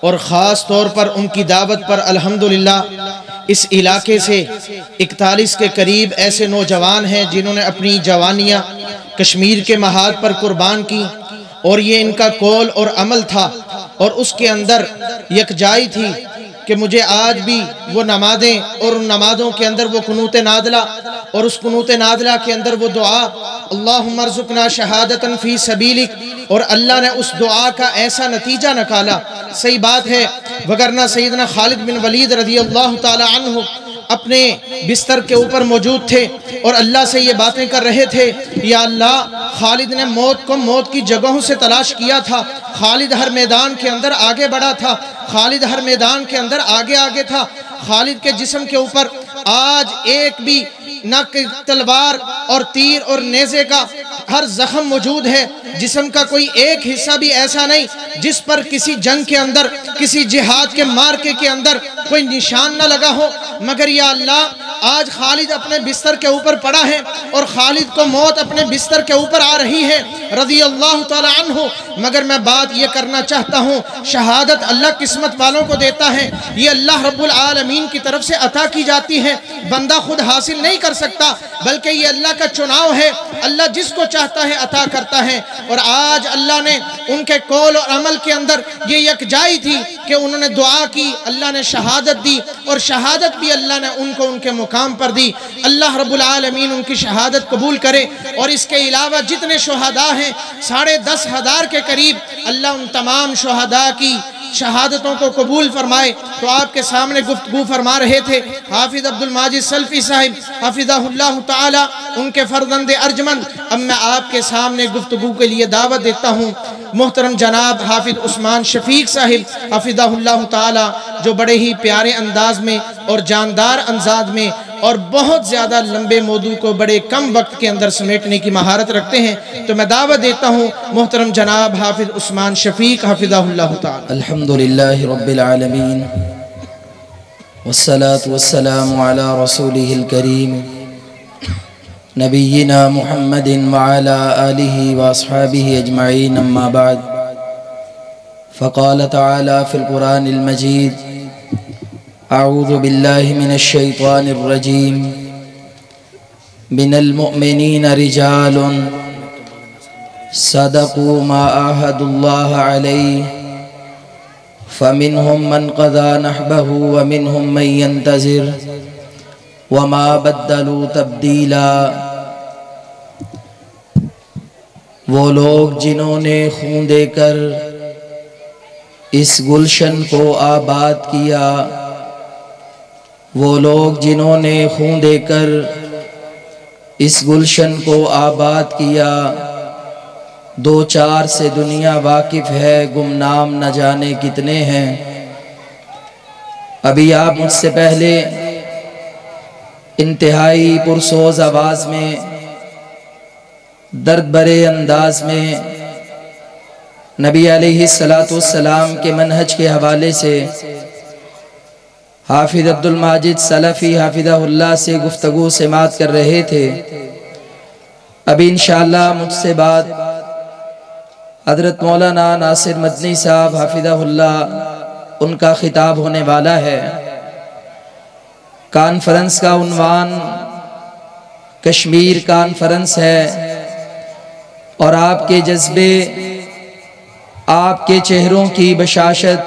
और ख़ास तौर पर उनकी दावत पर अल्हम्दुलिल्लाह इस इलाके से 41 के करीब ऐसे नौजवान हैं जिन्होंने अपनी जवानियाँ कश्मीर के महाद पर कुर्बान की। और ये इनका कौल और अमल था और उसके अंदर यकजाई थी कि मुझे आज भी वो नमाज़ें और उन नमाज़ों के अंदर वो कुनूत नादला और उस कुनूत नादला के अंदर वो दुआ अल्लाहुम्मा अर्ज़ुक़ना शहादतन फ़ी सबीलिक, और अल्लाह ने उस दुआ का ऐसा नतीजा निकाला। सही बात है, वगरना सैयदना खालिद बिन वलीद रज़ियल्लाहु ताला अन्हु अपने बिस्तर के ऊपर मौजूद थे और अल्लाह से ये बातें कर रहे थे, या अल्लाह, खालिद ने मौत को मौत की जगहों से तलाश किया था। खालिद हर मैदान के अंदर आगे बढ़ा था, खालिद हर मैदान के अंदर आगे आगे था। खालिद के जिस्म के ऊपर आज एक भी न तलवार और तीर और नेज़े का हर जख्म मौजूद है। जिस्म का कोई एक हिस्सा भी ऐसा नहीं जिस पर किसी जंग के अंदर, किसी जिहाद के मार्के के अंदर कोई निशान न लगा हो। मगर या अल्लाह, आज खालिद अपने बिस्तर के ऊपर पड़ा है और खालिद को मौत अपने बिस्तर के ऊपर आ रही है रज़ी अल्लाह ताला अन्हु। मगर मैं बात ये करना चाहता हूँ, शहादत अल्लाह किस्मत वालों को देता है, ये अल्लाह रब्बुल आलमीन की तरफ से अता की जाती है। बंदा खुद हासिल नहीं कर सकता, बल्कि ये अल्लाह का चुनाव है। अल्लाह जिसको चाहता है अता करता है। और आज अल्लाह ने उनके कौल और अमल के अंदर ये यकजाई थी कि उन्होंने दुआ की, अल्लाह ने शहादत दी और शहादत भी अल्लाह ने उनको उनके मुकाम पर दी। अल्लाह रब्बुल आलमीन उनकी शहादत कबूल करे। और इसके अलावा जितने शुहदा हैं 10,500 के करीब, अल्लाह उन तमाम शुहदा की शहादतों को कबूल फरमाए। तो आपके सामने गुफ्तगू फरमा रहे थे हाफिज अब्दुल माजिद सल्फी साहिब हफिज़हुल्लाह ताला, उनके फर्जंद अर्जमंद। अब मैं आपके सामने गुफ्तगू के लिए दावत देता हूँ मोहतरम जनाब हाफिज उस्मान शफीक साहिब हफिज़हुल्लाह ताला, जो बड़े ही प्यारे अंदाज में और जानदार अंदाज में और बहुत ज़्यादा लंबे मौजू को बड़े कम वक्त के अंदर समेटने की महारत रखते हैं। तो मैं दावत देता हूँ मोहतरम जनाब हाफिज उस्मान शफीक हफिज़हुल्लाह ताला। अल्हम्दुलिल्लाहि रब्बिल आलमीन वस्सलातु वस्सलामु अला रसूलिहिल करीम नबिय्यिना मुहम्मदिन व अला आलिहि व अस्हाबिहि अजमईन, अम्मा बाद। फ़क़ाल तआला फ़िल क़ुरानिल मजीद, अऊज़ु बिल्लाहि मिनश शैतानिर रजीम, मिनल मुअमिनीना रिजालुन सदक़ू मा आहदुल्लाह अलैहि फ़मिनहुम मन क़ज़ा नहबहु व मिनहुम मन यंतज़िर व मा बद्दलू तब्दीला। वो लोग जिन्होंने खून देकर इस गुलशन को आबाद किया, वो लोग जिन्होंने खून देकर इस गुलशन को आबाद किया, दो चार से दुनिया वाकिफ़ है, गुमनाम न जाने कितने हैं। अभी आप मुझसे पहले इंतहाई पुरसोज आवाज़ में, दर्द भरे अंदाज में नबी अलैहिस्सलाम के मनहज के हवाले से हाफिज अब्दुल माजिद सलफ़ी हाफिज़हुल्लाह से गुफ्तगू समात कर रहे थे। अभी इंशाअल्लाह मुझसे बाद हज़रत मौलाना नासिर मदनी साहब हाफिज़हुल्लाह, उनका खिताब होने वाला है। कॉन्फ्रेंस का उन्वान कश्मीर कॉन्फ्रेंस है और आपके जज्बे, आपके चेहरों की बशाशत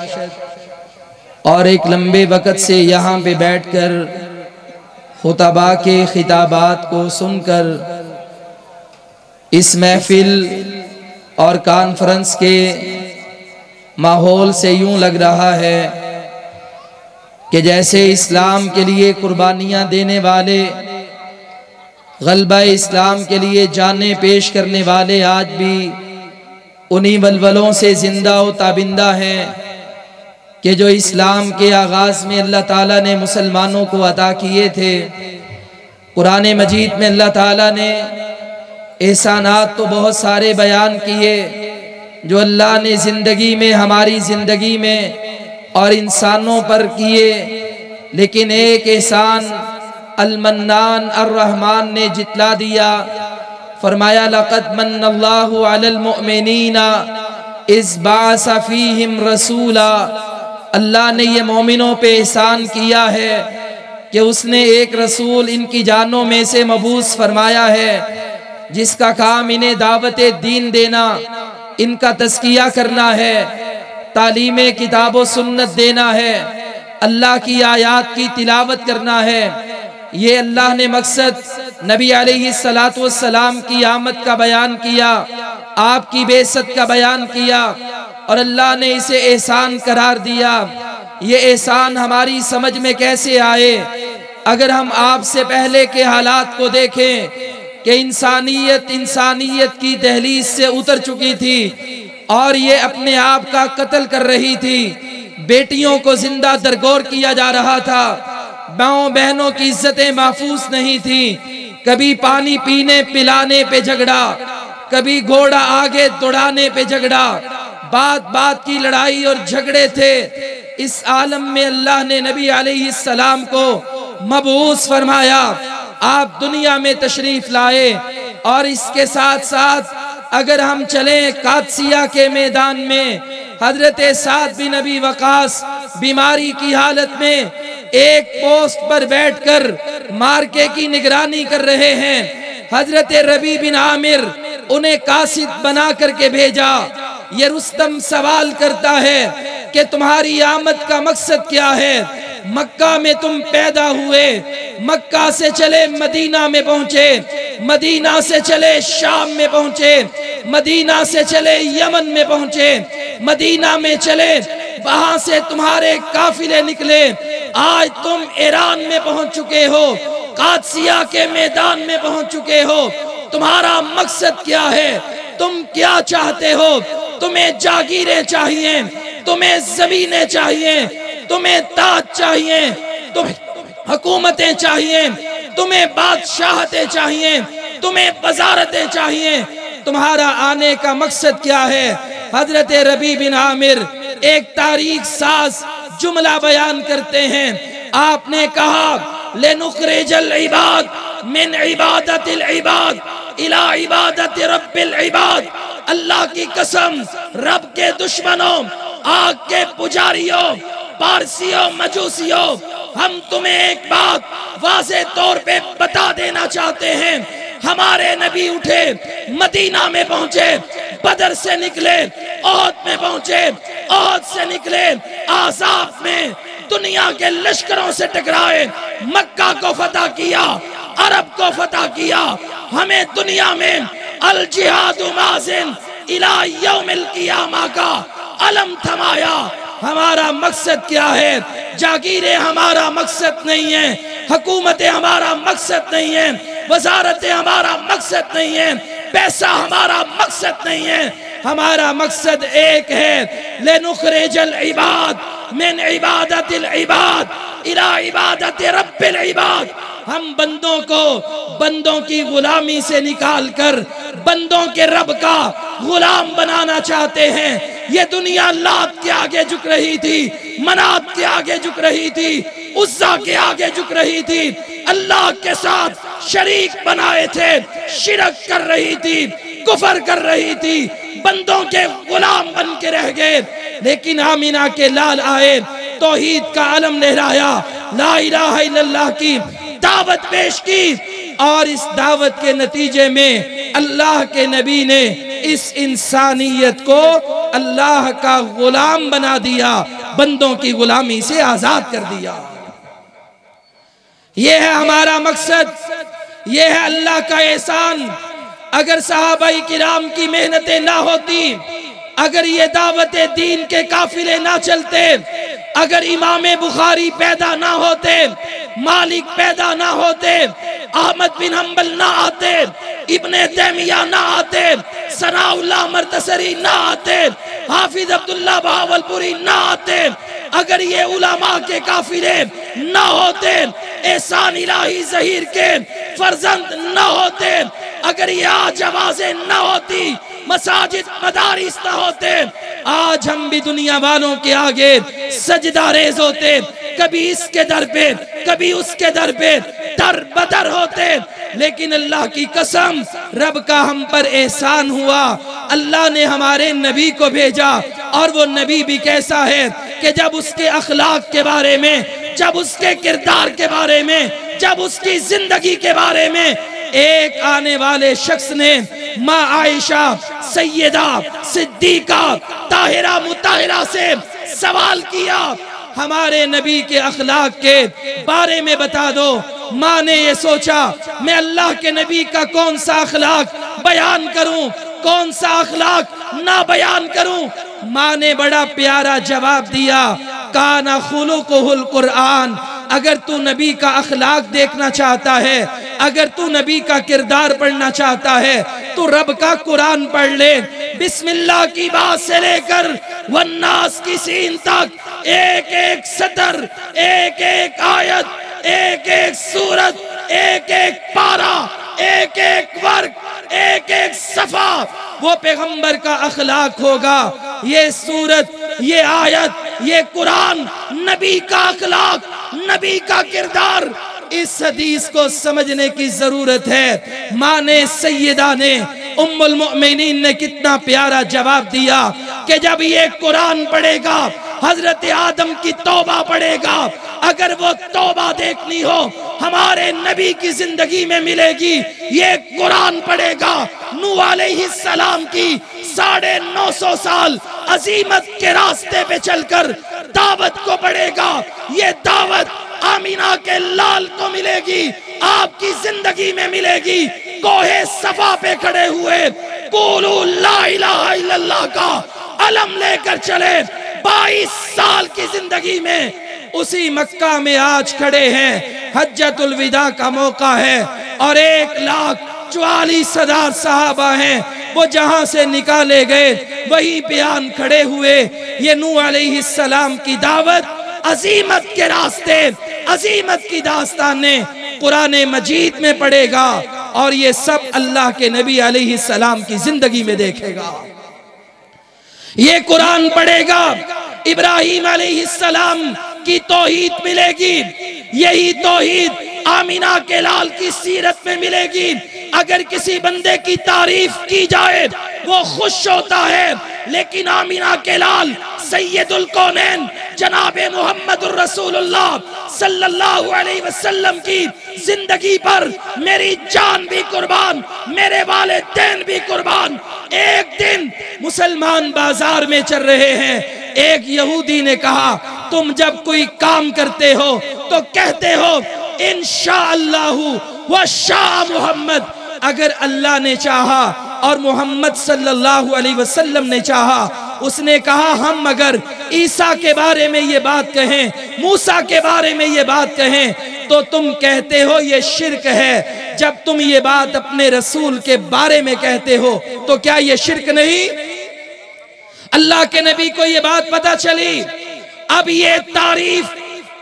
और एक लंबे वक़्त से यहाँ पे बैठकर खुतबा के खिताबात को सुनकर इस महफिल और कॉन्फ्रेंस के माहौल से यूं लग रहा है कि जैसे इस्लाम के लिए कुर्बानियाँ देने वाले, गलबा इस्लाम के लिए जानें पेश करने वाले आज भी उन्हीं बलबलों से जिंदा व ताबिंदा हैं कि जो इस्लाम के आगाज़ में अल्लाह ताला ने मुसलमानों को अता किए थे। कुरान मजीद में अल्लाह ताला ने एहसानात तो बहुत सारे बयान किए जो अल्लाह ने ज़िंदगी में, हमारी ज़िंदगी में और इंसानों पर किए, लेकिन एक एहसान अल-मन्नान अर्रहमान ने जितला दिया। फरमाया लक़द मन्नल्लाहु अलल मुअमिनीना इज़ बअसा फ़ीहिम रसूला अल्लाह ने ये मोमिनों पे एहसान किया है कि उसने एक रसूल इनकी जानों में से मबूस फरमाया है, जिसका काम इन्हें दावत दीन देना, इनका तज़किया करना है, तालीम किताब व सुन्नत देना है, अल्लाह की आयात की तिलावत करना है। ये अल्लाह ने मकसद नबी अलैहिस्सलातु वस्सलाम की आमद का बयान किया, आपकी बेइज्जत का बयान किया और अल्लाह ने इसे एहसान करार दिया। ये एहसान हमारी समझ में कैसे आए? अगर हम आपसे पहले के हालात को देखें कि इंसानियत की दहलीज से उतर चुकी थी और ये अपने आप का कत्ल कर रही थी, बेटियों को जिंदा दरगोर किया जा रहा था, माओ बहनों की इज्जतें महफूज नहीं थी, कभी पानी पीने पिलाने पे झगड़ा, कभी घोड़ा आगे दौड़ाने पे झगड़ा, बात बात की लड़ाई और झगड़े थे। इस आलम में अल्लाह ने नबी अलैहिस्सलाम को मबूस फरमाया, आप दुनिया में तशरीफ लाए। और इसके साथ साथ अगर हम चलें कादसिया के मैदान में, हजरत साद बिन अबी वकास बीमारी की हालत में एक पोस्ट पर बैठकर मार्के की निगरानी कर रहे हैं। हजरत रबी बिन आमिर उन्हें कासिद बना करके भेजा। ये रुस्तम सवाल करता है कि तुम्हारी आमद का मकसद क्या है? मक्का में तुम पैदा हुए, मक्का से चले मदीना में पहुंचे, मदीना से चले शाम में पहुंचे, मदीना से चले यमन में पहुंचे, मदीना में चले, वहां से तुम्हारे काफिले निकले, आज तुम ईरान में पहुंच चुके हो, कादसिया के मैदान में पहुंच चुके हो। तुम्हारा मकसद क्या है? तुम क्या चाहते हो? तुम्हें जागीरें चाहिए, तुम्हें जमीनें चाहिए, तुम्हें ताज चाहिए, तुम्हें हुकूमतें चाहिए, तुम्हें बादशाहतें चाहिए, तुम्हें वजारतें चाहिए। तुम्हारा आने का मकसद क्या है? हजरत रबी बिन आमिर एक तारीख साज जुमला बयान करते हैं। आपने कहा लेनुखरिजल इबाद मिन इबादतिल इबाद इला इबादति रब्बिल इबाद। अल्लाह की कसम, रब के दुश्मनों, आग के पुजारियों, पारसियों, मजूसियों, हम तुम्हें एक बात वाज़े तौर पे बता देना चाहते हैं। हमारे नबी उठे, मदीना में पहुंचे, बदर से निकले, ओहद में पहुंचे, ओहद से निकले, आज़ाब में दुनिया के लश्करों से टकराए, मक्का को फतह किया, अरब को फतह किया। हमें दुनिया में अल जिहादु माज़िन इला यौमिल क़ियामा का अलम थमाया। हमारा मकसद क्या है? जागीरें हमारा मकसद नहीं है, हुकूमतें हमारा मकसद नहीं है, वजारतें हमारा मकसद नहीं है, पैसा हमारा मकसद नहीं है। हमारा मकसद एक है, लेनुखरिजल इबाद मिन इबादतिल इबाद इला इबादति रब्बिल इबाद। हम बंदों को बंदों की गुलामी से निकालकर बंदों के रब का गुलाम बनाना चाहते हैं। ये दुनिया लात के आगे झुक रही थी, मनात के आगे झुक रही थी, उज़्ज़ा के आगे झुक रही थी, अल्लाह के साथ शरीक बनाए थे, शिरक कर रही थी, कुफर कर रही थी, बंदों के गुलाम बन के रह गए। लेकिन आमीना के लाल आए, तौहीद का अलम लहराया, ला इलाहा इल्लल्लाह की दावत पेश की और इस दावत के नतीजे में अल्लाह के नबी ने इस इंसानियत को अल्लाह का गुलाम बना दिया, बंदों की गुलामी से आजाद कर दिया। यह है हमारा मकसद, यह है अल्लाह का एहसान। अगर सहाबाई किराम की मेहनतें ना होती, अगर ये दावत दीन के काफिले ना चलते, अगर इमाम बुखारी पैदा ना होते, मालिक पैदा ना होते, अहमद बिन हम्बल ना आते, इब्ने तैमिया ना आते, सनाउल्लाह मरतसरी ना आते, हाफिज अब्दुल्ला बहावलपुरी ना आते, अगर ये उलमा के काफिले ना होते, एहसान इलाही ज़हीर के फर्जंद ना होते, अगर ये आज आवाजें ना होती, मसाजिद मदारिस ना होते, आज हम भी दुनिया वालों के आगे सजदा रेज होते, कभी इसके दर पे कभी उसके दर पे दर बदर होते। लेकिन अल्लाह की कसम, रब का हम पर एहसान हुआ, अल्लाह ने हमारे नबी को भेजा और वो नबी भी कैसा है? कि जब उसके अखलाक के बारे में, जब उसके किरदार के बारे में, जब उसकी जिंदगी के बारे में एक आने वाले शख्स ने माँ आयशा, सैयदा, सिद्दीका, ताहिरा, मुताहिरा से सवाल किया, हमारे नबी के अखलाक के बारे में बता दो। माँ ने ये सोचा, मैं अल्लाह के नबी का कौन सा अखलाक बयान करूं, कौन सा अखलाक ना बयान करूं। माँ ने बड़ा प्यारा जवाब दिया, काना खुलुकुहुल कुरआन। अगर तू नबी का अखलाक देखना चाहता है, अगर तू नबी का किरदार पढ़ना चाहता है, तो रब का कुरान पढ़ ले। बिस्मिल्लाह की बात से लेकर वन्नास की सीन तक एक एक सतर, एक एक आयत, एक एक सूरत, एक एक पारा, एक एक वर्ग, एक एक सफा वो पैगंबर का अखलाक होगा। ये सूरत, ये आयत, ये कुरान नबी का अखलाक, नबी का किरदार, इस हदीस को समझने की जरूरत है। माँ ने, सैयदा ने, उम्मुल मोमिनीन ने कितना प्यारा जवाब दिया कि जब ये कुरान पढ़ेगा, हजरत आदम की तौबा पढ़ेगा, अगर वो तौबा देखनी हो हमारे नबी की जिंदगी में मिलेगी। ये कुरान पढ़ेगा, नूह अलैहिस्सलाम की 950 साल अजीमत के रास्ते पे चलकर दावत को पढ़ेगा। ये दावत आमीना के लाल को मिलेगी, आपकी जिंदगी में मिलेगी। कोहे सफा पे खड़े हुए कुलू ला इलाहा इल्लल्लाह का अलम लेकर चले। 22 साल की जिंदगी में उसी मक्का में आज खड़े हैं। हज्जतुल विदा का मौका है और 1,44,000 सहाबा हैं, वो जहां से निकाले गए वहीं पे आन खड़े हुए। ये नूह अलैहिस्सलाम की दावत, अजीमत के रास्ते, अजीमत की दास्ताने कुरान मजीद में पढ़ेगा और ये सब अल्लाह के नबी अलैहिस्सलाम की जिंदगी में देखेगा। ये कुरान पढ़ेगा, इब्राहीम अलैहिस्सलाम की तौहीद मिलेगी। यही तौहीद आमीना के लाल की सीरत में मिलेगी। अगर किसी बंदे की तारीफ की जाए वो खुश होता है, लेकिन आमीना के लाल सैयदुल कौनैन जनाबे मुहम्मदुर रसूलुल्लाह सल्लल्लाहु अलैहि वसल्लम की जिंदगी पर मेरी जान भी कुर्बान, मेरे वालिदैन भी कुर्बान। एक दिन मुसलमान बाजार में चल रहे हैं, एक यहूदी ने कहा, तुम जब कोई काम करते हो तो कहते हो इंशाअल्लाहु व शाह मुहम्मद। अगर अल्लाह ने चाहा और मोहम्मद सल्लल्लाहु अलैहि वसल्लम ने चाहा, उसने कहा हम अगर ईसा के बारे में ये बात कहें, मूसा के बारे में ये बात कहें, तो तुम कहते हो ये शिर्क है। जब तुम ये बात अपने रसूल के बारे में कहते हो तो क्या ये शिर्क नहीं? अल्लाह के नबी को ये बात पता चली। अब ये तारीफ,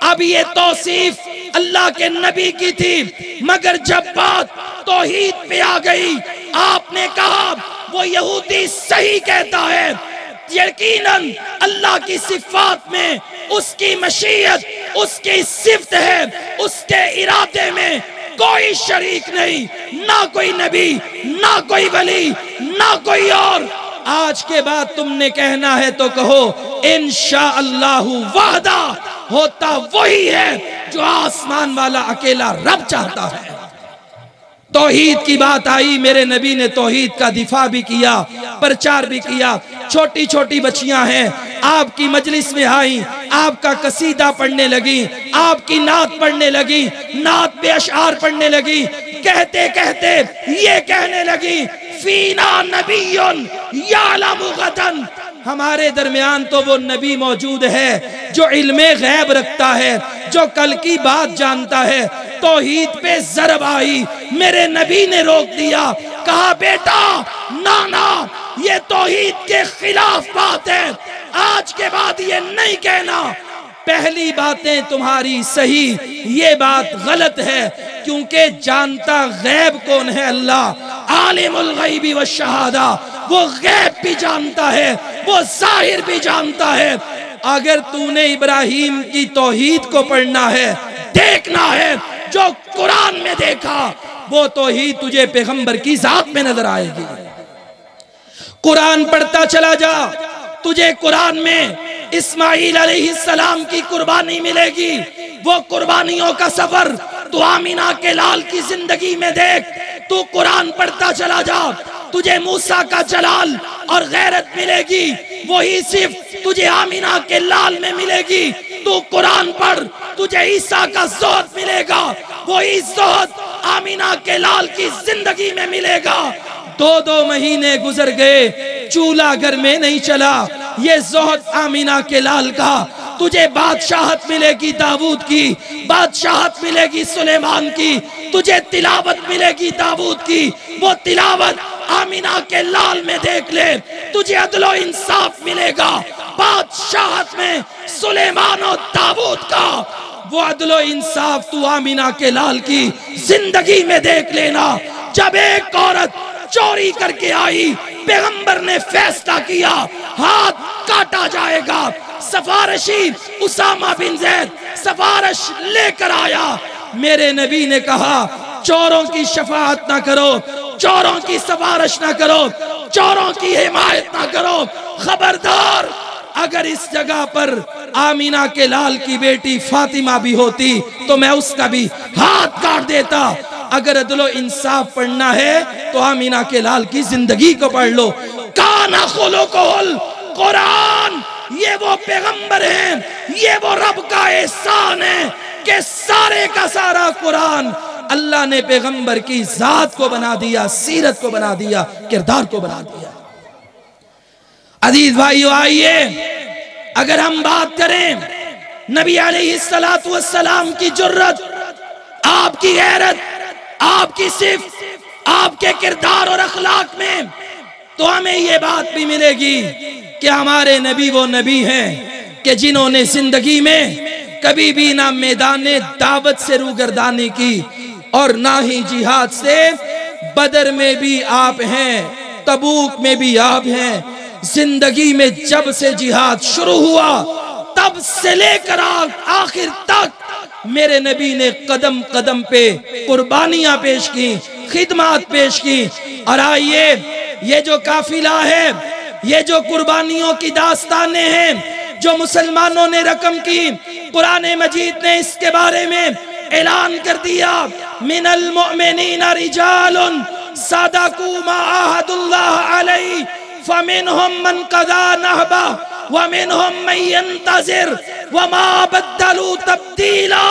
अब ये तौसीफ अल्लाह के नबी की थी, मगर जब बात तौहीद पे आ गई, आपने कहा वो यहूदी सही कहता है। यकीनन अल्लाह की सिफात में उसकी मशीयत, उसकी सिफ्त है, उसके इरादे में कोई शरीक नहीं, ना कोई नबी, ना कोई वली, ना कोई और। आज के बाद तुमने कहना है तो कहो इंशाअल्लाहु वादा, होता वही है जो आसमान वाला अकेला रब चाहता है। तौहीद की बात आई, मेरे नबी ने तौहीद का दिफा भी किया, प्रचार भी किया। छोटी छोटी बच्चियां हैं, आपकी मजलिस में आई, आपका कसीदा पढ़ने लगी, आपकी नात पढ़ने लगी, नात पे अशआर पढ़ने लगी। कहते कहते ये कहने लगी, फीना नबियुन यालमु गदन, हमारे दरमियान तो वो नबी मौजूद है जो इल्मे गैब रखता है, जो कल की बात जानता है। तौहीद पे ज़रब आई, मेरे नबी ने रोक दिया, कहा बेटा ना ना, ये तौहीद के खिलाफ बात है, आज के बाद ये नहीं कहना। पहली बातें तुम्हारी सही, ये बात गलत है, क्योंकि जानता गैब कौन है? अल्लाह आलिमुल गैबी व शहादा, वो गैब भी जानता है, वो जाहिर भी जानता है। अगर तूने इब्राहीम की तौहीद को पढ़ना है, देखना है, जो कुरान में देखा वो तौहीद तुझे पैगंबर की जात में नजर आएगी। कुरान पढ़ता चला जा, तुझे कुरान में इस्माइल अलैहिस्सलाम की कुर्बानी मिलेगी। वो कुर्बानियों का सफर तू आमीना के लाल की जिंदगी में देख। तू कुरान पढ़ता चला जा, तुझे मूसा का जलाल और गैरत मिलेगी, वही सिर्फ तुझे आमीना के लाल में मिलेगी। तू कुरान पढ़, तुझे ईसा का ज़ोहद मिलेगा, वही ज़ोहद आमीना के लाल की जिंदगी में मिलेगा। 2-2 महीने गुजर गए, चूल्हा घर में नहीं चला। ये ज़ोहद आमीना के लाल का। तुझे बादशाहत मिलेगी दाऊद की, बादशाहत मिलेगी सुलेमान की, तुझे तिलावत मिलेगी दाऊद की, वो तिलावत आमीना के लाल में देख ले। तुझे अदलो इंसाफ मिलेगा बादशाहत में सुलेमान और दाऊद का, वो अदलो इंसाफ तू आमीना के लाल की जिंदगी में देख लेना। जब एक औरत चोरी करके आई, पैगंबर ने फैसला किया हाथ काटा जाएगा। सफारशी उसामा बिन जैद सफारश लेकर आया। मेरे नबी ने कहा चोरों की शफाअत ना करो, चोरों की सफारश ना करो, चोरों की हिमायत ना करो। खबरदार, अगर इस जगह पर आमीना के लाल की बेटी फातिमा भी होती तो मैं उसका भी हाथ काट देता। अगर अदलो इंसाफ पढ़ना है तो आमीना के लाल की जिंदगी को पढ़ लो। काना खोलो कोल कुरान, ये वो पैगंबर हैं, ये वो रब का एहसान है कि सारे का सारा कुरान अल्लाह ने पैगंबर की जात को बना दिया, सीरत को बना दिया, किरदार को बना दिया। अजीज भाइयों, आइए अगर हम बात करें नबी अलैहिस्सलातु वस्सलाम की जुर्रत, आपकी गैरत, आपकी सिर्फ आपके किरदार और अखलाक में, तो हमें ये बात भी मिलेगी कि हमारे नबी वो नबी हैं कि जिन्होंने जिंदगी में कभी भी ना मैदान दावत से रूगर्दानी की और ना ही जिहाद से। बदर में भी आप हैं, तबूक में भी आप हैं। जिंदगी में जब से जिहाद शुरू हुआ तब से लेकर आखिर तक मेरे नबी ने कदम कदम पे कुर्बानियां पेश की, खिदमत पेश की। और आइए, ये जो काफिला है, ये जो कुर्बानियों की दास्तानें हैं जो मुसलमानों ने रकम की, कुरान मजीद ने इसके बारे में ऐलान कर दिया। मिनल मुमिनीना रिजालुन सदकू मा आहदुल्लाह अलैहि फमिनहुम मन कदा नहबा व मिनहुम मन यंतज़िर व मा बद्दलू तब्दीला।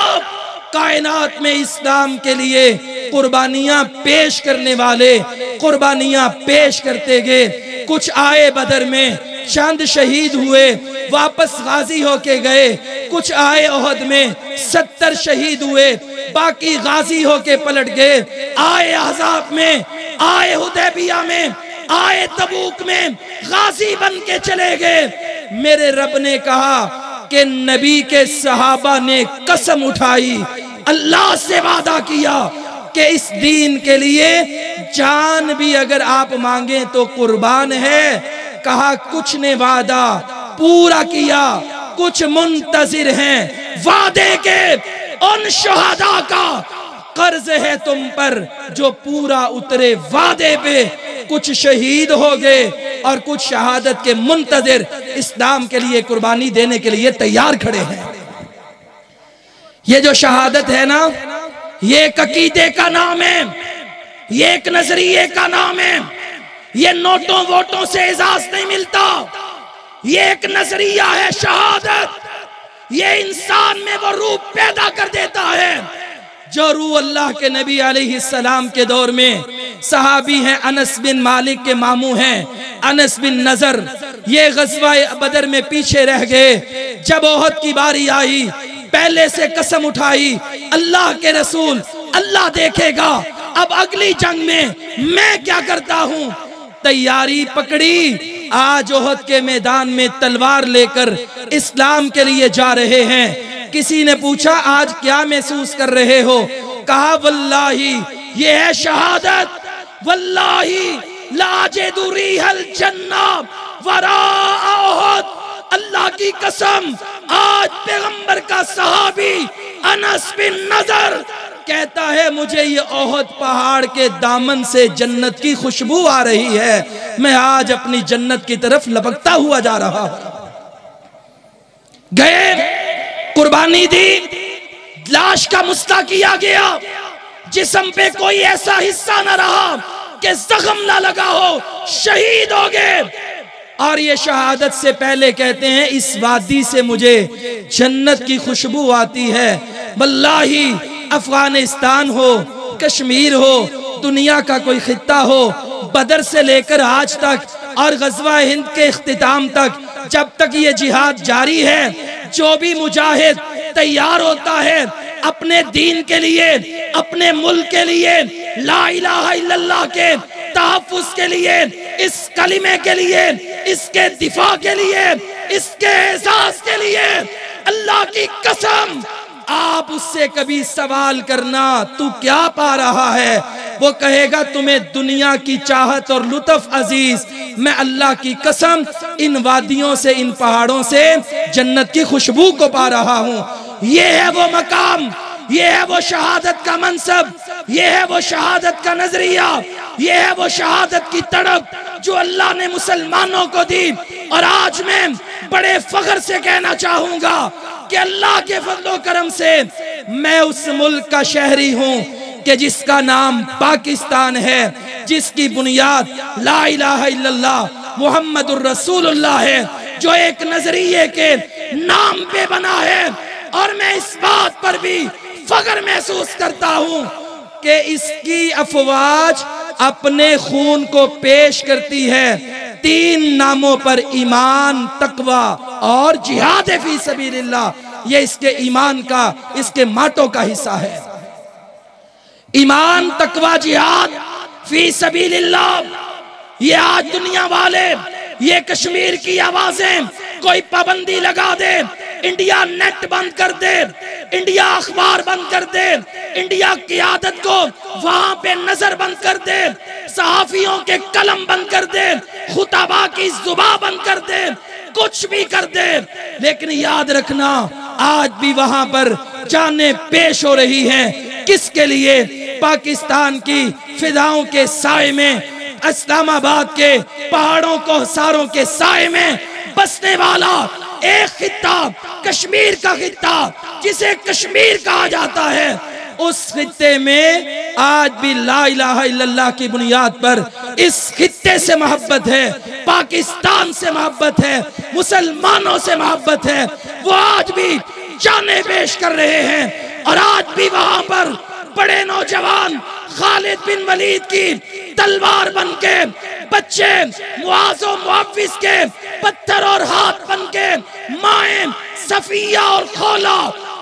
कायनात में इस्लाम के लिए कुर्बानियां पेश करने वाले कुर्बानियां पेश करते गए। कुछ आए बदर में, चंद शहीद हुए, वापस गाजी होके गए। कुछ आए ओहद में, 70 शहीद हुए, बाकी गाजी होके पलट गए। आए अहज़ाब में, आए हुदैबिया में, आए तबूक में, गाजी बन के चले गए। मेरे रब ने कहा कि नबी के सहाबा ने कसम उठाई, अल्लाह से वादा किया कि इस दीन के लिए जान भी अगर आप मांगे तो कुर्बान है। कहा कुछ ने वादा पूरा किया, कुछ मुंतजिर हैं वादे के। उन शहादा का कर्ज है तुम पर जो पूरा उतरे वादे पे। कुछ शहीद हो गए और कुछ शहादत के मुंतजिर इस्लाम के लिए कुर्बानी देने के लिए तैयार खड़े हैं। ये जो शहादत है ना, ये एक अकीदे का नाम है, ये एक नजरिए का नाम है। ये नोटों वोटों से एजाज नहीं मिलता, ये एक नजरिया है शहादत। ये इंसान में वो रूह पैदा कर देता है जो रूह अल्लाह के नबी अलैहिस्सलाम के दौर में सहाबी हैं। अनस बिन मालिक के मामू हैं अनस बिन नजर। ये गज़वा बदर में पीछे रह गए। जब ओहद की बारी आई, पहले से कसम उठाई, अल्लाह के रसूल अल्लाह देखेगा, अब अगली जंग में मैं क्या करता हूं। तैयारी पकड़ी, आज ओहद के मैदान में तलवार लेकर इस्लाम के लिए जा रहे हैं। किसी ने पूछा आज क्या महसूस कर रहे हो? कहा वल्लाही ये है शहादत, वल्लाही लाजिदु रिहल जन्ना वरा ओहद। अल्लाह की कसम, आज पैगंबर का सहाबी अनस बिन नजर कहता है मुझे ये ओहद पहाड़ के दामन से जन्नत की खुशबू आ रही है। मैं आज अपनी जन्नत की तरफ लपकता हुआ जा रहा हूं। गए, कुर्बानी दी, लाश का मुस्ता किया गया, जिस्म पे कोई ऐसा हिस्सा ना रहा कि जख्म ना लगा हो, शहीद हो गए। और ये शहादत से पहले कहते हैं इस वादी से मुझे जन्नत की खुशबू आती है। वल्लाही अफगानिस्तान हो, कश्मीर हो, दुनिया का कोई खित्ता हो, बदर से लेकर आज तक और गज़वा हिंद के इख्तिताम तक, जब तक ये जिहाद जारी है, जो भी मुजाहिद तैयार होता है अपने दीन के लिए, अपने मुल्क के लिए, ला इलाहा इल्लल्लाह के तहफ़्फ़ुज़ के लिए, इस कलिमे के लिए, इसके दिफा के लिए, इसके एहसास के लिए, अल्लाह की कसम आप उससे कभी सवाल करना तू क्या पा रहा है, वो कहेगा तुम्हें दुनिया की चाहत और लुत्फ अजीज, मैं अल्लाह की कसम इन वादियों से, इन पहाड़ों से जन्नत की खुशबू को पा रहा हूं। ये है वो मकाम, ये है वो शहादत का मनसब, ये है वो शहादत का नजरिया, ये है वो शहादत की तड़प जो अल्लाह ने मुसलमानों को दी। और आज मैं बड़े फख्र से कहना चाहूंगा कि अल्लाह के फजलो करम से मैं उस मुल्क का शहरी हूं कि जिसका नाम पाकिस्तान है, जिसकी बुनियाद ला इलाहा इल्लल्लाह मुहम्मदुर रसूलुल्लाह है, जो एक नजरिए के नाम पे बना है। और मैं इस बात पर भी फख्र महसूस करता हूं कि इसकी अफवाज अपने खून को पेश करती है 3 नामों पर, ईमान, तकवा और जिहाद फी सबीलिल्लाह। ये इसके ईमान का, इसके माटो का हिस्सा है। ईमान, तकवा, जिहाद फी सबीलिल्लाह। ये आज दुनिया वाले, ये कश्मीर की आवाजें कोई पाबंदी लगा दे, इंडिया नेट बंद कर दे, इंडिया अखबार बंद कर दे, इंडिया क़ियादत को वहां पे नजर बंद कर दे, सहाफियों के कलम बंद कर दे, खुताबा की जुबान बंद कर दे, कुछ भी कर दे, लेकिन याद रखना आज भी वहां पर जानें पेश हो रही हैं। किसके लिए? पाकिस्तान की फिदाओं के साए में, इस्लामाबाद के पहाड़ों को सारों के साए में बसने वाला एक खित्ता, कश्मीर का खित्ता, जिसे कश्मीर कहा जाता है, उस खित्ते में आज भी ला इलाहा इल्लल्लाह की बुनियाद पर इस खित्ते से मोहब्बत है, पाकिस्तान से मोहब्बत है, मुसलमानों से मोहब्बत है। वो आज भी जाने पेश कर रहे हैं। और आज भी वहां पर बड़े नौजवान खालिद बिन वलीद की तलवार बनके, बच्चे मुआज़ो मुहफ़्फ़िज़ के पत्थर और हाथ बनके, माए सफिया और खोला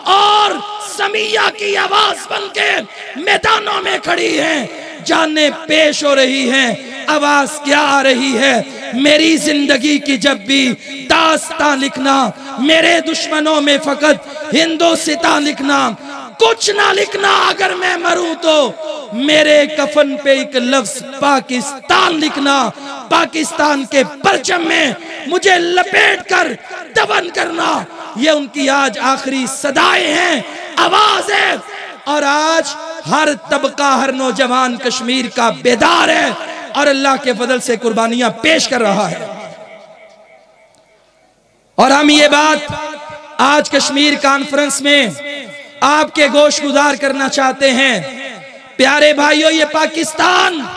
और समिया की आवाज बनके मैदानों में खड़ी हैं, जाने पेश हो रही हैं। आवाज क्या आ रही है? मेरी जिंदगी की जब भी दास्तां लिखना, मेरे दुश्मनों में फकत हिंदुस्तान लिखना, कुछ ना लिखना, अगर मैं मरूं तो मेरे कफन पे एक लफ्ज पाकिस्तान लिखना, पाकिस्तान के परचम में मुझे लपेट कर दफन करना। ये उनकी आज आखिरी सदाएं हैं, आवाज है। और आज हर तबका, हर नौजवान कश्मीर का बेदार है और अल्लाह के फजल से कुर्बानियां पेश कर रहा है। और हम ये बात आज कश्मीर कॉन्फ्रेंस में आपके गोश गुजार करना चाहते हैं। प्यारे भाइयों, ये पाकिस्तान,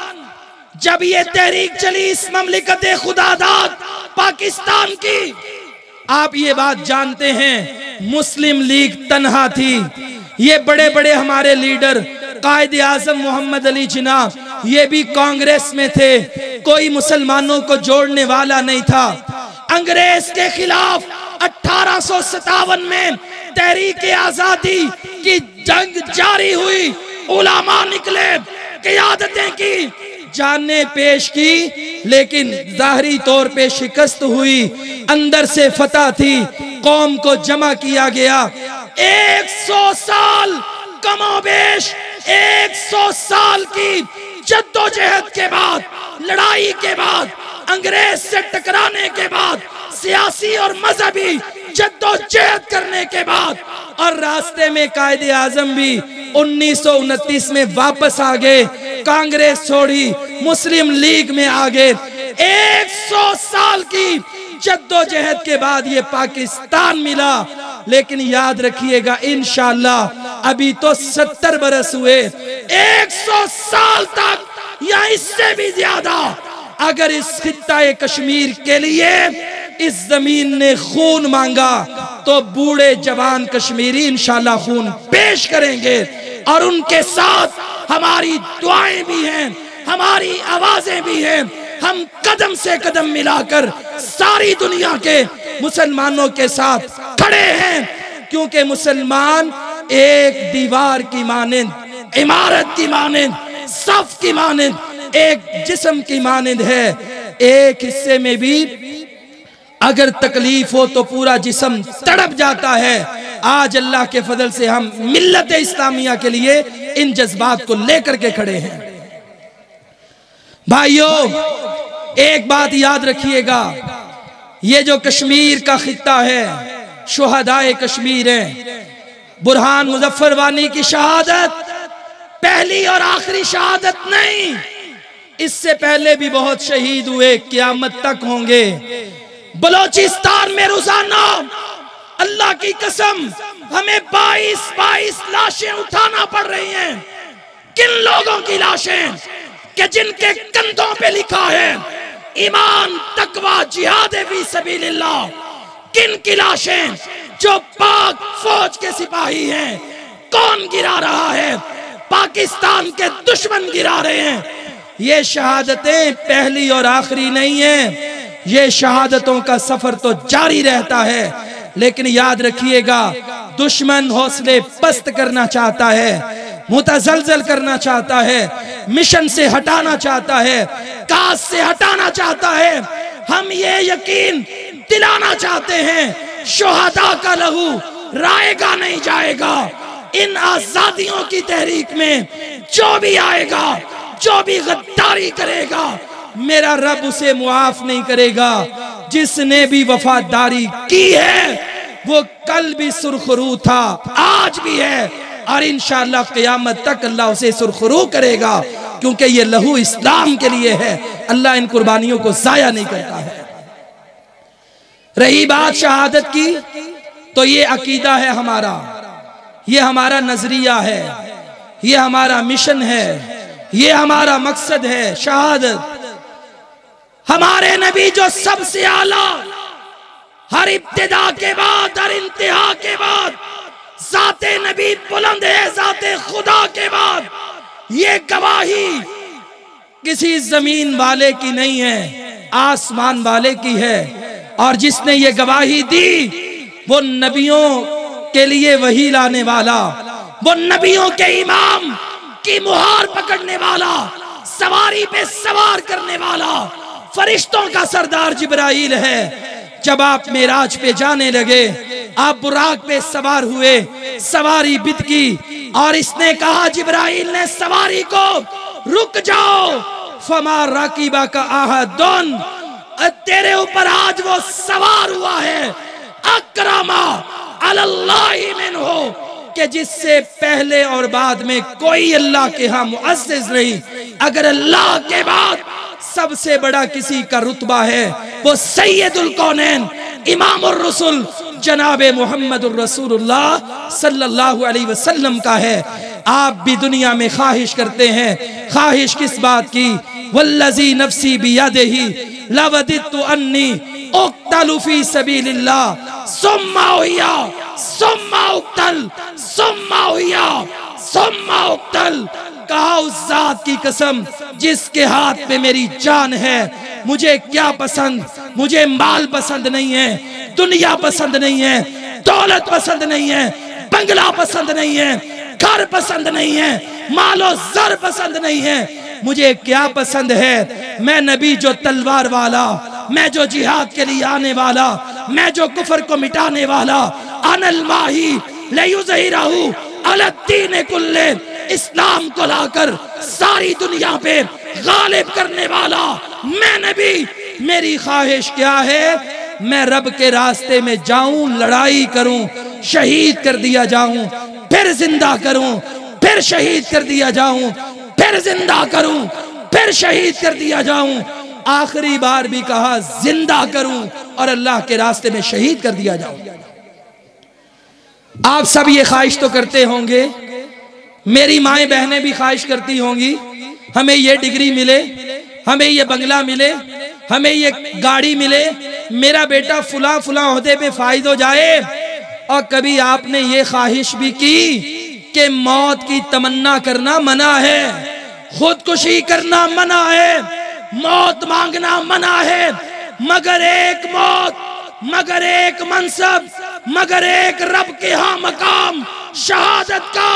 जब ये तहरीक चली इस ममलिकत खुदादाद पाकिस्तान की, आप ये बात जानते हैं, मुस्लिम लीग तन्हा थी। ये बड़े बड़े हमारे लीडर, कायदे आजम मोहम्मद अली जिन्ना, ये भी कांग्रेस में थे, कोई मुसलमानों को जोड़ने वाला नहीं था। अंग्रेज के खिलाफ 1857 में तहरीक आजादी की जंग जारी हुई, उलामा निकले, क़ियादतें की, जाने पेश की, लेकिन जाहरी तौर पे शिकस्त हुई, अंदर से फतह थी, कौम को जमा किया गया। 100 साल कमोबेश, 100 साल की जद्दोजहद के बाद, लड़ाई के बाद, अंग्रेज से टकराने के बाद, सियासी और मजहबी जद्दोजहद करने के बाद, और रास्ते में कायदे आजम भी 1929 में वापस आ गए, कांग्रेस छोड़ी, मुस्लिम लीग में आ गए। 100 साल की जद्दोजहद के बाद ये पाकिस्तान मिला। लेकिन याद रखिएगा इंशाअल्लाह अभी तो 70 बरस हुए, 100 साल तक या इससे भी ज्यादा अगर इस खित्ता कश्मीर के लिए इस जमीन ने खून मांगा तो बूढ़े जवान कश्मीरी इंशाअल्लाह खून पेश करेंगे। और उनके साथ हमारी दुआएं भी हैं, हमारी आवाजें भी हैं। हम कदम से कदम मिलाकर सारी दुनिया के मुसलमानों के साथ खड़े हैं, क्योंकि मुसलमान एक दीवार की मानिंद, इमारत की मानिंद, सफ की मानिंद, एक जिस्म की मानिंद है। एक हिस्से में भी अगर तकलीफ हो तो पूरा जिस्म तड़प जाता है। आज अल्लाह के फजल से हम मिल्लत इस्लामिया के लिए इन जज्बात को लेकर के खड़े हैं। भाइयों एक बात याद रखिएगा, ये जो कश्मीर का खित्ता है, शुहदाए कश्मीर है। बुरहान मुजफ्फर वानी की शहादत पहली और आखिरी शहादत नहीं, इससे पहले भी बहुत शहीद हुए, क़यामत तक होंगे। बलोचिस्तान में रोजाना अल्लाह की कसम हमें 22 लाशें उठाना पड़ रही हैं। किन लोगों की लाशें कि जिनके कंधों पे लिखा है ईमान, तकवा, जिहाद फी सबीलिल्लाह। किन की लाशें? जो पाक फौज के सिपाही हैं। कौन गिरा रहा है? पाकिस्तान के दुश्मन गिरा रहे हैं। ये शहादतें पहली और आखिरी नहीं है, ये शहादतों का सफर तो जारी रहता है। लेकिन याद रखिएगा दुश्मन हौसले पस्त करना चाहता है, मुतजलजल करना चाहता है, मिशन से हटाना चाहता है, काज से हटाना चाहता है। हम ये यकीन दिलाना चाहते हैं शुहदा का लहू राएगा नहीं जाएगा। इन आजादियों की तहरीक में जो भी आएगा, जो भी गद्दारी करेगा, मेरा रब उसे मुआफ नहीं करेगा। जिसने भी वफादारी की है वो कल भी सुरखरू था, आज भी है, और इंशाअल्लाह क़यामत तक अल्लाह उसे सुरखरू करेगा, क्योंकि ये लहू इस्लाम के लिए है। अल्लाह इन कुर्बानियों को जाया नहीं करता है। रही बात शहादत की, तो ये अकीदा है हमारा, ये हमारा नजरिया है, ये हमारा मिशन है, ये हमारा मकसद है। शहादत हमारे नबी जो सबसे आला, हर इब्तिदा के बाद, हर इंतहा के बाद ज़ाते नबी बुलंद है, ज़ाते खुदा के बाद। ये गवाही किसी जमीन वाले की नहीं है, आसमान वाले की है। और जिसने ये गवाही दी वो नबियों के लिए वही लाने वाला, वो नबियों के इमाम की मुहार पकड़ने वाला, सवारी पे सवार करने वाला, फरिश्तों का सरदार जिब्राइल है। जब आप मेराज पे जाने लगे, आप बुराक पे सवार हुए, सवारी बिदकी, और इसने कहा, जिब्राइल ने सवारी को, रुक जाओ, फमा राकिबा का आहदुन, तेरे ऊपर आज वो सवार हुआ है, अकरमा अलल्लाहि मिन्हु, कि जिससे पहले और बाद में कोई अल्लाह के यहाँ मुअज़्ज़िज़ नहीं। अगर अल्लाह के बाद सबसे बड़ा किसी का रुतबा है वो सैयदुल कौनैन इमामुर रसूल जनाबे मुहम्मदुर रसूलुल्लाह सल्लल्लाहु अलैहि वसल्लम का है। आप भी दुनिया में ख्वाहिश करते हैं, ख्वाहिश किस बात की? वल्लज़ी नफ्सी बियदिही लवदितु अन्नी उक़्तलु फी सबीलिल्लाह सुम्मा उहिया सुम्मा उक़्तल सुम्मा उहिया सुम्मा उक़्तल। कहा उस जात की कसम जिसके हाथ में मेरी जान है, मुझे क्या पसंद? मुझे माल पसंद नहीं है, दुनिया पसंद नहीं है, दौलत पसंद नहीं है, बंगला पसंद नहीं है, घर पसंद नहीं है, मालो जर पसंद नहीं है। मुझे क्या पसंद है? मैं नबी जो तलवार वाला, मैं जो जिहाद के लिए आने वाला, मैं जो कुफर को मिटाने वाला, अनल माही लयुज़हिरहु अलद्दीन कुल्ले, इस्लाम को लाकर सारी दुनिया पे गालिब करने वाला मैं नबी। मेरी ख्वाहिश क्या है? मैं रब के रास्ते में जाऊं, लड़ाई करूं, शहीद कर दिया जाऊं, फिर जिंदा करूं, फिर शहीद कर दिया जाऊं, फिर जिंदा करूं, फिर शहीद कर दिया जाऊं, आखिरी बार भी कहा जिंदा करूं और अल्लाह के रास्ते में शहीद कर दिया जाऊं। आप सब ये ख्वाहिश तो करते होंगे, मेरी माएं बहनें भी ख्वाहिश करती होंगी, हमें ये डिग्री मिले, हमें ये बंगला मिले, हमें ये गाड़ी मिले, मेरा बेटा फुला फुला ओहदे पे फाइज हो जाए। और कभी आपने ये ख्वाहिश भी की कि मौत की तमन्ना करना मना है, खुदकुशी करना मना है, मौत मांगना मना है, मगर एक मौत, मगर एक मनसब, मगर एक रब के यहाँ मकाम शहादत का,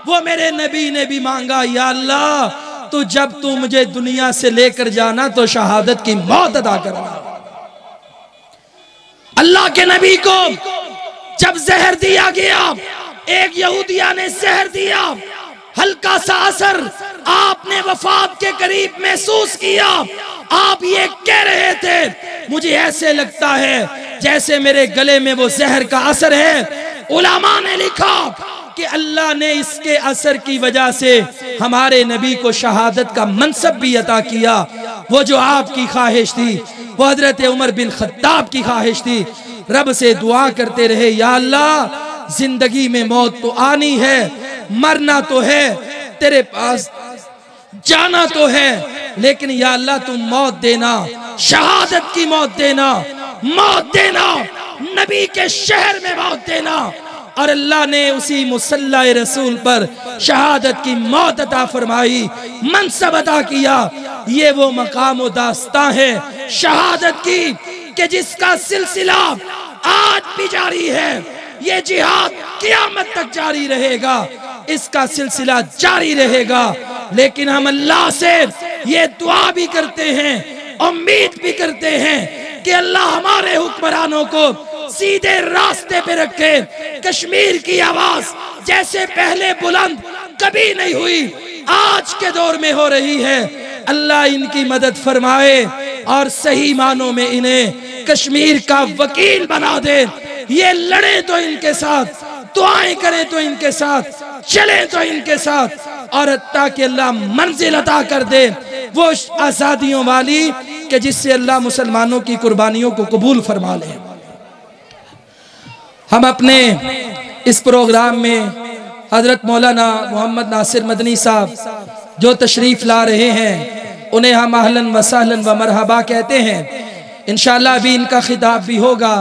वो मेरे नबी ने भी मांगा, या अल्लाह तो जब तू मुझे दुनिया से लेकर जाना तो शहादत की मौत अदा करना। अल्लाह के नबी को जब जहर दिया गया, एक यहूदिया ने जहर दिया, हल्का सा असर आपने वफात के करीब महसूस किया। आप ये कह रहे थे, मुझे ऐसे लगता है जैसे मेरे गले में वो जहर का असर है। उलमा ने लिखा कि अल्लाह ने इसके असर की वजह से हमारे नबी को शहादत का मनसब भी अता किया। वो जो आपकी ख्वाहिश थी, वो हजरत उमर बिन खत्ताब की ख्वाहिश थी। रब से दुआ करते रहे, या अल्लाह जिंदगी में मौत तो आनी है, मरना तो है, तेरे पास जाना तो है, लेकिन या अल्लाह तुम मौत देना, शहादत की मौत देना, मौत देना, नबी के शहर में मौत देना। और अल्लाह ने उसी मुसल्ला रसूल पर शहादत की मौत अता फरमाई, मनसब अता किया। ये वो मकाम व दास्तां है शहादत की कि जिसका सिलसिला आज भी जारी है। ये जिहाद क़यामत तक जारी रहेगा, इसका सिलसिला जारी रहेगा। लेकिन हम अल्लाह से ये दुआ भी करते हैं, उम्मीद भी करते हैं कि अल्लाह हमारे हुक्मरानों को सीधे रास्ते पे रखे। कश्मीर की आवाज जैसे पहले बुलंद कभी नहीं हुई, आज के दौर में हो रही है। अल्लाह इनकी मदद फरमाए और सही मानों में इन्हें कश्मीर का वकील बना दे। ये लड़े तो इनके साथ, दुआएं करें तो इनके साथ, चले तो इनके साथ, और हत्ता कि अल्लाह मंजिल अता कर दे वो आजादियों वाली कि जिससे अल्लाह मुसलमानों की कुर्बानियों को कबूल फरमा ले। हम अपने इस प्रोग्राम में हजरत मौलाना मोहम्मद नासिर मदनी साहब जो तशरीफ ला रहे हैं, उन्हें हम अहलन व सहलन व मरहबा कहते हैं। इंशाअल्लाह अभी इनका खिताब भी होगा।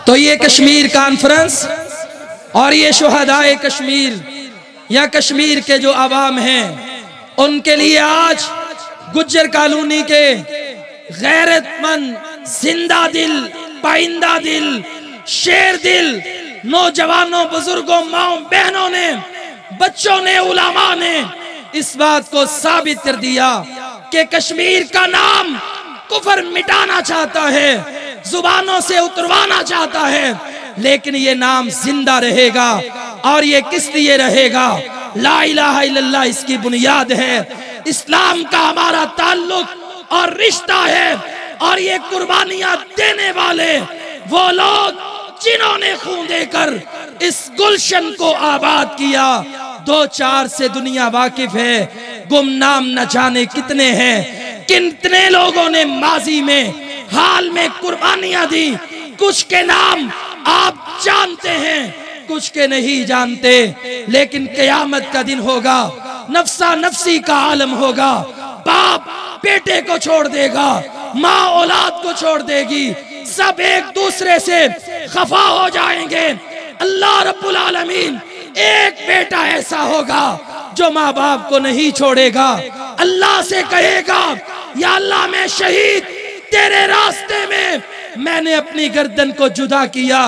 तो ये कश्मीर कॉन्फ्रेंस और ये शुहदाए कश्मीर या कश्मीर के जो अवाम हैं, उनके लिए आज गुज्जर कॉलोनी के गैरतमंद, जिंदा दिल, पाइंदा दिल, शेर दिल नौजवानों, बुजुर्गों, माओ बहनों ने, बच्चों ने, उलमा ने इस बात को साबित कर दिया कि कश्मीर का नाम कुफर मिटाना चाहता है, जुबानों से उतरवाना चाहता है, लेकिन ये नाम जिंदा रहेगा। और ये किस लिए रहेगा? ला इलाहा इल्लल्लाह इसकी बुनियाद है। इस्लाम का हमारा ताल्लुक और रिश्ता है। और ये कुर्बानियां देने वाले वो लोग जिन्होंने खून देकर इस गुलशन को आबाद किया। 2-4 से दुनिया वाकिफ है, गुमनाम न जाने कितने हैं। कितने लोगों ने माजी में, हाल में कुर्बानियां दी। कुछ के नाम आप जानते हैं, कुछ के नहीं जानते, लेकिन क़यामत का दिन होगा, नफ्सा नफ्सी का आलम होगा। बाप बेटे को छोड़ देगा, माँ औलाद को छोड़ देगी, सब एक दूसरे से खफा हो जाएंगे। अल्लाह रब्बुल आलमीन, एक बेटा ऐसा होगा जो माँ बाप को नहीं छोड़ेगा। अल्लाह से कहेगा, या अल्लाह मैं शहीद तेरे रास्ते में मैंने अपनी गर्दन को जुदा किया।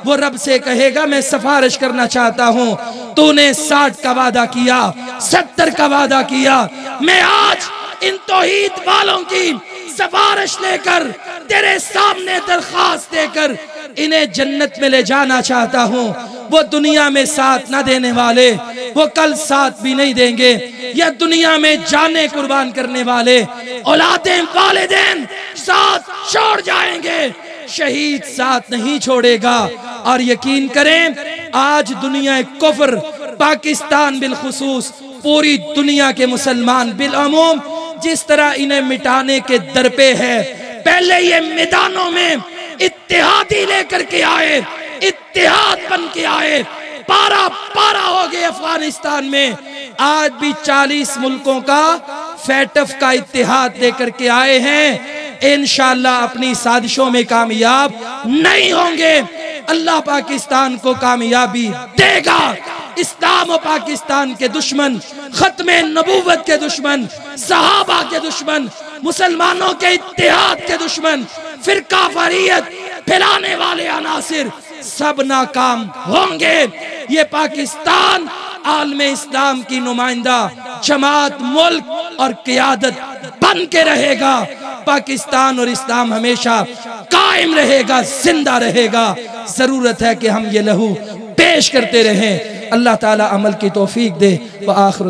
वो रब से कहेगा, मैं सिफारिश करना चाहता हूँ, तूने 60 का वादा किया, 70 का वादा किया, मैं आज इन तौहीद वालों की सिफारिश लेकर तेरे सामने दरखास्त देकर इन्हें जन्नत में ले जाना चाहता हूँ। वो दुनिया में साथ ना देने वाले वो कल साथ भी नहीं देंगे। या दुनिया में जाने कुर्बान करने वाले औलादे वालिदैन साथ छोड़ जाएंगे, शहीद साथ नहीं छोड़ेगा। और यकीन करें आज दुनिया कुफ्र, पाकिस्तान बिलखुसूस पूरी दुनिया के मुसलमान बिलअमूम जिस तरह इन्हें मिटाने के दर पे है, पहले ये मैदानों में इत्तेहादी लेकर के आए, इत्तेहाद बन के आए, पारा पारा हो गए अफगानिस्तान में। आज भी 40 मुल्कों का फैटफ का इत्तेहाद लेकर के आए हैं। इंशाअल्लाह अपनी साजिशों में कामयाब नहीं होंगे, अल्लाह पाकिस्तान को कामयाबी देगा। इस्लाम और पाकिस्तान के दुश्मन, खत्मे नबूवत के दुश्मन, सहाबा के दुश्मन, मुसलमानों के इत्तेहाद के दुश्मन, फिरका फरीयत फैलाने वाले अनासिर सब नाकाम होंगे। ये पाकिस्तान आलमे इस्लाम की नुमाइंदा जमात, मुल्क और क़ियादत बन के रहेगा। पाकिस्तान और इस्लाम हमेशा कायम रहेगा, जिंदा रहेगा। जरूरत है कि हम ये लहू पेश करते रहें। अल्लाह ताला अमल की तौफीक दे। व आखिर